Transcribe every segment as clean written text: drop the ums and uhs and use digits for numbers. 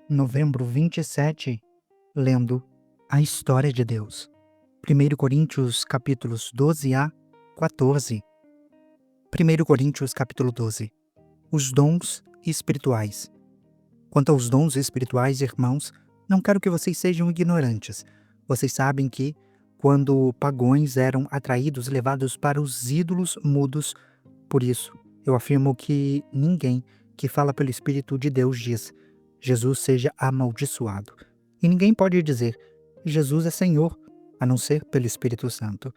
Novembro 27, lendo a história de Deus. 1 Coríntios capítulos 12 a 14. 1 Coríntios capítulo 12. Os dons espirituais. Quanto aos dons espirituais, irmãos, não quero que vocês sejam ignorantes. Vocês sabem que, quando pagãos eram atraídos, levados para os ídolos mudos, por isso, eu afirmo que ninguém que fala pelo Espírito de Deus diz: Jesus seja amaldiçoado. E ninguém pode dizer: Jesus é Senhor, a não ser pelo Espírito Santo.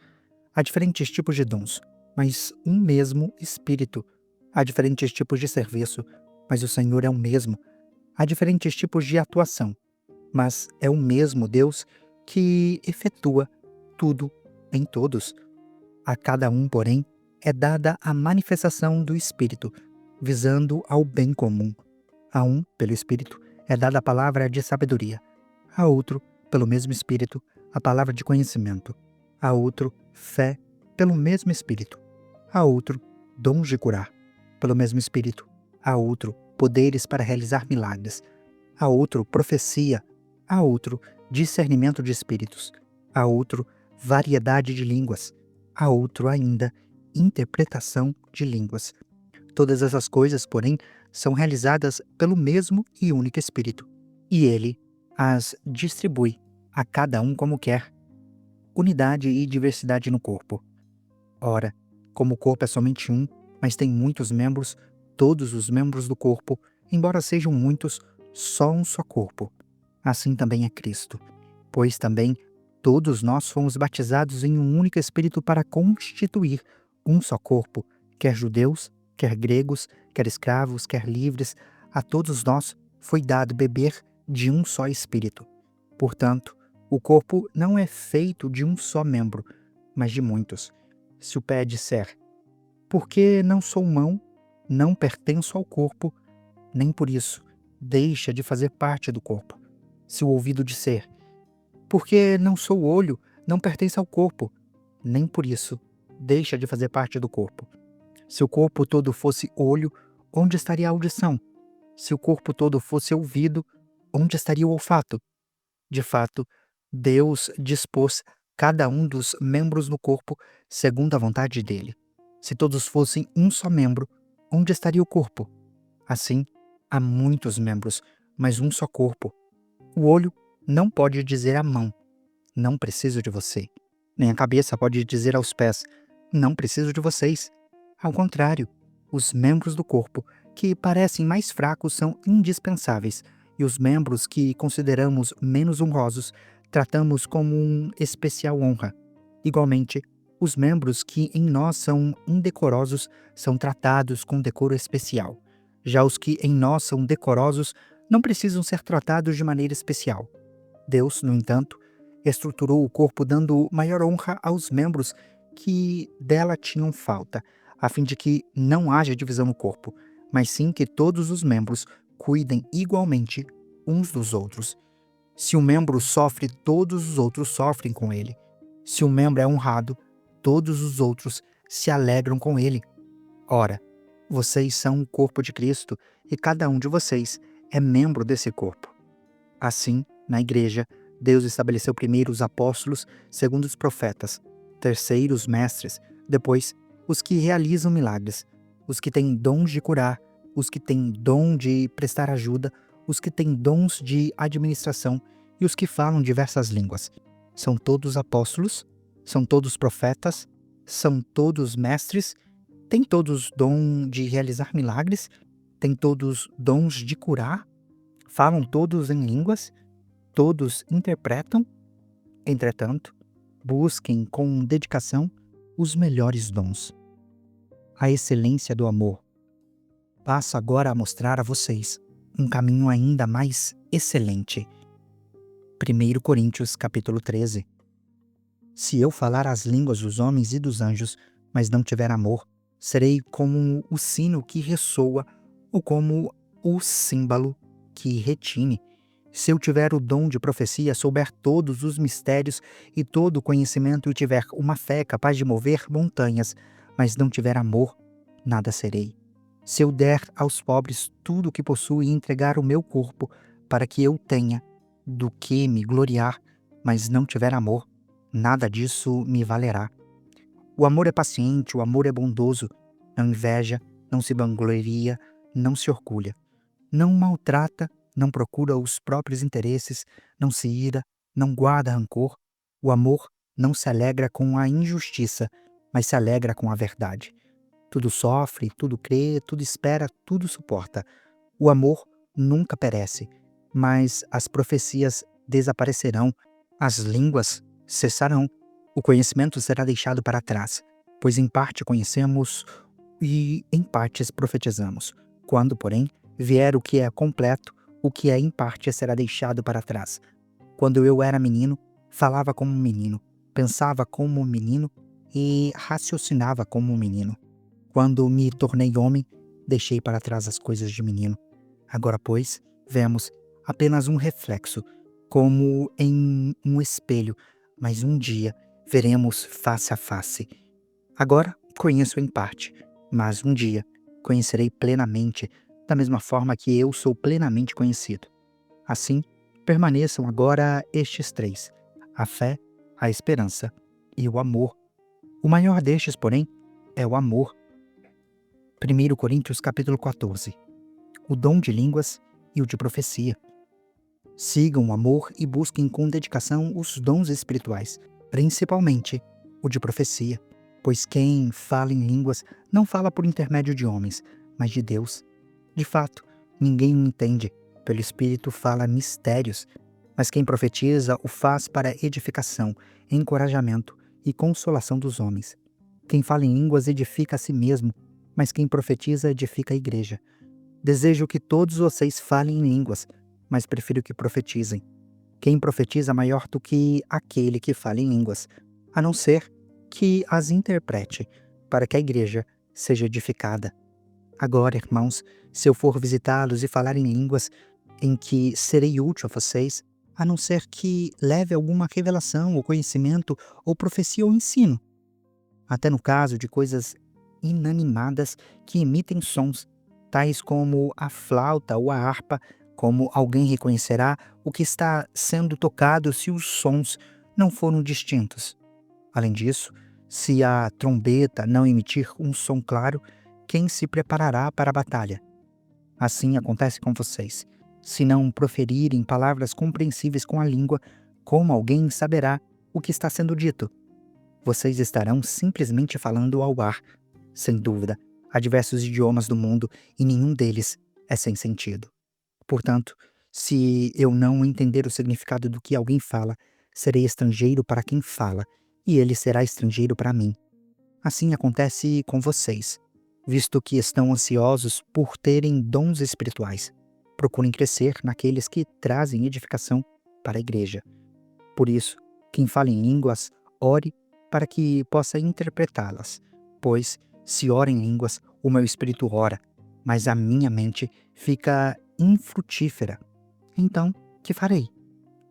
Há diferentes tipos de dons, mas um mesmo Espírito. Há diferentes tipos de serviço, mas o Senhor é o mesmo. Há diferentes tipos de atuação, mas é o mesmo Deus que efetua tudo em todos. A cada um, porém, é dada a manifestação do Espírito, visando ao bem comum. A um, pelo Espírito, é dada a palavra de sabedoria. A outro, pelo mesmo Espírito, a palavra de conhecimento. A outro, fé, pelo mesmo Espírito. A outro, dons de curar, pelo mesmo Espírito. A outro, poderes para realizar milagres. A outro, profecia. A outro, discernimento de espíritos. A outro, variedade de línguas. A outro ainda, interpretação de línguas. Todas essas coisas, porém, são realizadas pelo mesmo e único Espírito, e ele as distribui a cada um como quer. Unidade e diversidade no corpo. Ora, como o corpo é somente um, mas tem muitos membros, todos os membros do corpo, embora sejam muitos, só um só corpo. Assim também é Cristo, pois também todos nós fomos batizados em um único Espírito para constituir um só corpo, quer judeus, quer gregos, quer escravos, quer livres, a todos nós foi dado beber de um só Espírito. Portanto, o corpo não é feito de um só membro, mas de muitos. Se o pé disser: porque não sou mão, não pertenço ao corpo, nem por isso deixa de fazer parte do corpo. Se o ouvido disser: porque não sou olho, não pertence ao corpo, nem por isso deixa de fazer parte do corpo. Se o corpo todo fosse olho, onde estaria a audição? Se o corpo todo fosse ouvido, onde estaria o olfato? De fato, Deus dispôs cada um dos membros no corpo segundo a vontade dele. Se todos fossem um só membro, onde estaria o corpo? Assim, há muitos membros, mas um só corpo. O olho não pode dizer à mão: não preciso de você. Nem a cabeça pode dizer aos pés: não preciso de vocês. Ao contrário, os membros do corpo que parecem mais fracos são indispensáveis, e os membros que consideramos menos honrosos tratamos como especial honra. Igualmente, os membros que em nós são indecorosos são tratados com decoro especial. Já os que em nós são decorosos não precisam ser tratados de maneira especial. Deus, no entanto, estruturou o corpo dando maior honra aos membros que dela tinham falta, a fim de que não haja divisão no corpo, mas sim que todos os membros cuidem igualmente uns dos outros. Se um membro sofre, todos os outros sofrem com ele. Se um membro é honrado, todos os outros se alegram com ele. Ora, vocês são o corpo de Cristo e cada um de vocês é membro desse corpo. Assim, na igreja, Deus estabeleceu primeiro os apóstolos, segundo os profetas, terceiro os mestres, depois os que realizam milagres, os que têm dons de curar, os que têm dom de prestar ajuda, os que têm dons de administração e os que falam diversas línguas. São todos apóstolos? São todos profetas? São todos mestres? Têm todos dom de realizar milagres? Têm todos dons de curar? Falam todos em línguas? Todos interpretam? Entretanto, busquem com dedicação os melhores dons. A excelência do amor. Passo agora a mostrar a vocês um caminho ainda mais excelente. 1 Coríntios capítulo 13. Se eu falar as línguas dos homens e dos anjos, mas não tiver amor, serei como o sino que ressoa ou como o símbolo que retine. Se eu tiver o dom de profecia, souber todos os mistérios e todo o conhecimento e tiver uma fé capaz de mover montanhas, mas não tiver amor, nada serei. Se eu der aos pobres tudo o que possuo e entregar o meu corpo para que eu tenha do que me gloriar, mas não tiver amor, nada disso me valerá. O amor é paciente, o amor é bondoso, não inveja, não se vangloria, não se orgulha, não maltrata, não procura os próprios interesses, não se ira, não guarda rancor. O amor não se alegra com a injustiça, mas se alegra com a verdade. Tudo sofre, tudo crê, tudo espera, tudo suporta. O amor nunca perece, mas as profecias desaparecerão, as línguas cessarão, o conhecimento será deixado para trás, pois em parte conhecemos e em partes profetizamos. Quando, porém, vier o que é completo, o que é em parte será deixado para trás. Quando eu era menino, falava como um menino, pensava como um menino e raciocinava como um menino. Quando me tornei homem, deixei para trás as coisas de menino. Agora, pois, vemos apenas um reflexo, como em um espelho, mas um dia veremos face a face. Agora conheço em parte, mas um dia conhecerei plenamente, da mesma forma que eu sou plenamente conhecido. Assim, permaneçam agora estes três: a fé, a esperança e o amor. O maior destes, porém, é o amor. 1 Coríntios capítulo 14. O dom de línguas e o de profecia. Sigam o amor e busquem com dedicação os dons espirituais, principalmente o de profecia, pois quem fala em línguas não fala por intermédio de homens, mas de Deus. De fato, ninguém o entende, pelo Espírito fala mistérios, mas quem profetiza o faz para edificação, encorajamento e consolação dos homens. Quem fala em línguas edifica a si mesmo, mas quem profetiza edifica a igreja. Desejo que todos vocês falem em línguas, mas prefiro que profetizem. Quem profetiza é maior do que aquele que fala em línguas, a não ser que as interprete, para que a igreja seja edificada. Agora, irmãos, se eu for visitá-los e falar em línguas em que serei útil a vocês, a não ser que leve alguma revelação ou conhecimento ou profecia ou ensino, até no caso de coisas inanimadas que emitem sons, tais como a flauta ou a harpa, como alguém reconhecerá o que está sendo tocado se os sons não foram distintos? Além disso, se a trombeta não emitir um som claro, quem se preparará para a batalha? Assim acontece com vocês. Se não proferirem palavras compreensíveis com a língua, como alguém saberá o que está sendo dito? Vocês estarão simplesmente falando ao ar. Sem dúvida, há diversos idiomas do mundo e nenhum deles é sem sentido. Portanto, se eu não entender o significado do que alguém fala, serei estrangeiro para quem fala, e ele será estrangeiro para mim. Assim acontece com vocês, visto que estão ansiosos por terem dons espirituais. Procurem crescer naqueles que trazem edificação para a igreja. Por isso, quem fala em línguas, ore para que possa interpretá-las, pois, se ora em línguas, o meu espírito ora, mas a minha mente fica infrutífera. Então, que farei?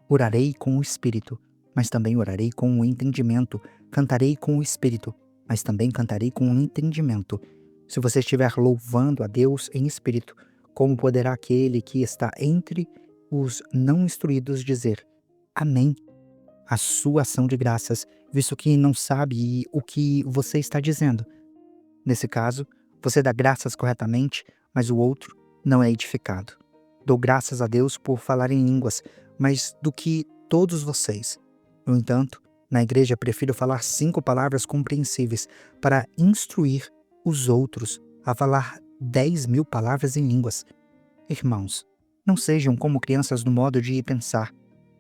Orarei com o espírito, mas também orarei com o entendimento. Cantarei com o espírito, mas também cantarei com o entendimento. Se você estiver louvando a Deus em espírito, como poderá aquele que está entre os não instruídos dizer amém a sua ação de graças, visto que não sabe o que você está dizendo? Nesse caso, você dá graças corretamente, mas o outro não é edificado. Dou graças a Deus por falar em línguas, mas do que todos vocês. No entanto, na igreja prefiro falar 5 palavras compreensíveis para instruir os outros a falar 10.000 palavras em línguas. Irmãos, não sejam como crianças no modo de pensar.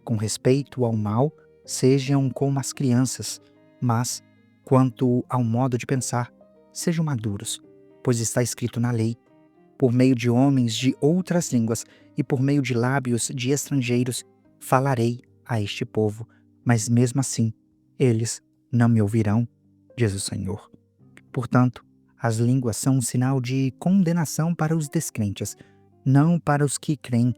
Com respeito ao mal, sejam como as crianças, mas, quanto ao modo de pensar, sejam maduros, pois está escrito na lei: por meio de homens de outras línguas e por meio de lábios de estrangeiros, falarei a este povo, mas mesmo assim, eles não me ouvirão, diz o Senhor. Portanto, as línguas são um sinal de condenação para os descrentes, não para os que creem.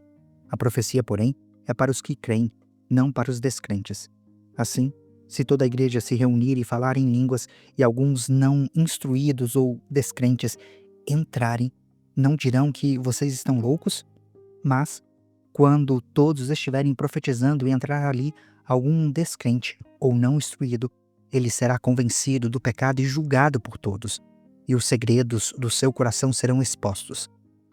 A profecia, porém, é para os que creem, não para os descrentes. Assim, se toda a igreja se reunir e falar em línguas e alguns não instruídos ou descrentes entrarem, não dirão que vocês estão loucos? Mas Quando todos estiverem profetizando e entrar ali algum descrente ou não instruído, ele será convencido do pecado e julgado por todos, e os segredos do seu coração serão expostos.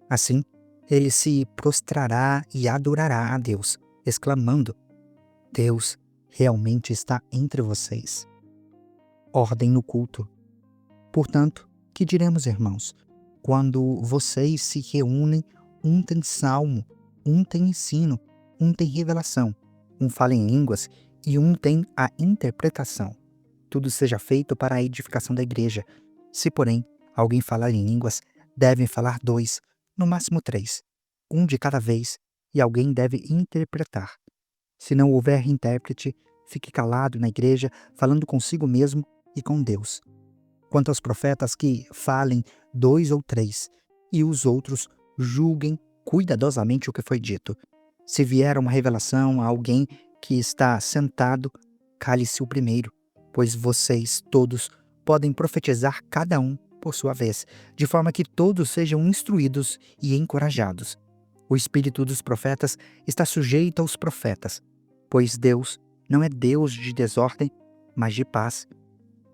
Assim, ele se prostrará e adorará a Deus, exclamando: Deus realmente está entre vocês. Ordem no culto. Portanto, que diremos, irmãos? Quando vocês se reúnem, um tem salmo, um tem ensino, um tem revelação, um fala em línguas e um tem a interpretação. Tudo seja feito para a edificação da igreja. Se, porém, alguém falar em línguas, devem falar 2, no máximo 3, um de cada vez, e alguém deve interpretar. Se não houver intérprete, fique calado na igreja, falando consigo mesmo e com Deus. Quanto aos profetas, que falem 2 ou 3, e os outros julguem cuidadosamente o que foi dito. Se vier uma revelação a alguém que está sentado, cale-se o primeiro, pois vocês todos podem profetizar cada um por sua vez, de forma que todos sejam instruídos e encorajados. O espírito dos profetas está sujeito aos profetas, pois Deus não é Deus de desordem, mas de paz.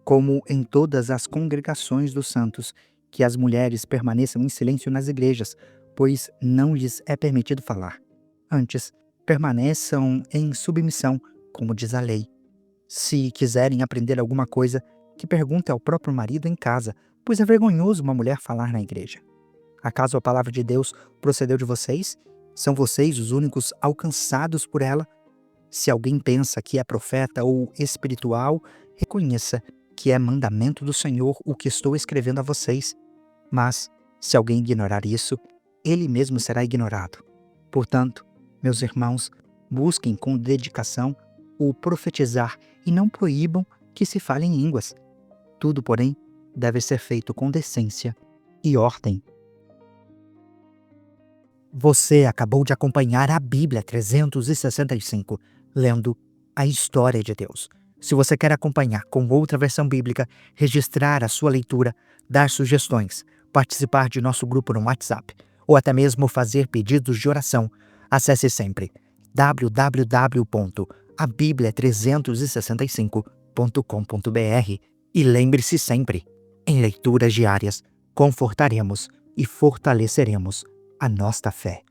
Como em todas as congregações dos santos, que as mulheres permaneçam em silêncio nas igrejas, pois não lhes é permitido falar. Antes, permaneçam em submissão, como diz a lei. Se quiserem aprender alguma coisa, que pergunte ao próprio marido em casa, pois é vergonhoso uma mulher falar na igreja. Acaso a palavra de Deus procedeu de vocês? São vocês os únicos alcançados por ela? Se alguém pensa que é profeta ou espiritual, reconheça que é mandamento do Senhor o que estou escrevendo a vocês. Mas, se alguém ignorar isso, ele mesmo será ignorado. Portanto, meus irmãos, busquem com dedicação o profetizar e não proíbam que se fale em línguas. Tudo, porém, deve ser feito com decência e ordem. Você acabou de acompanhar a Bíblia 365, lendo a história de Deus. Se você quer acompanhar com outra versão bíblica, registrar a sua leitura, dar sugestões, participar de nosso grupo no WhatsApp ou até mesmo fazer pedidos de oração, acesse sempre www.abiblia365.com.br e lembre-se sempre, em leituras diárias, confortaremos e fortaleceremos a nossa fé.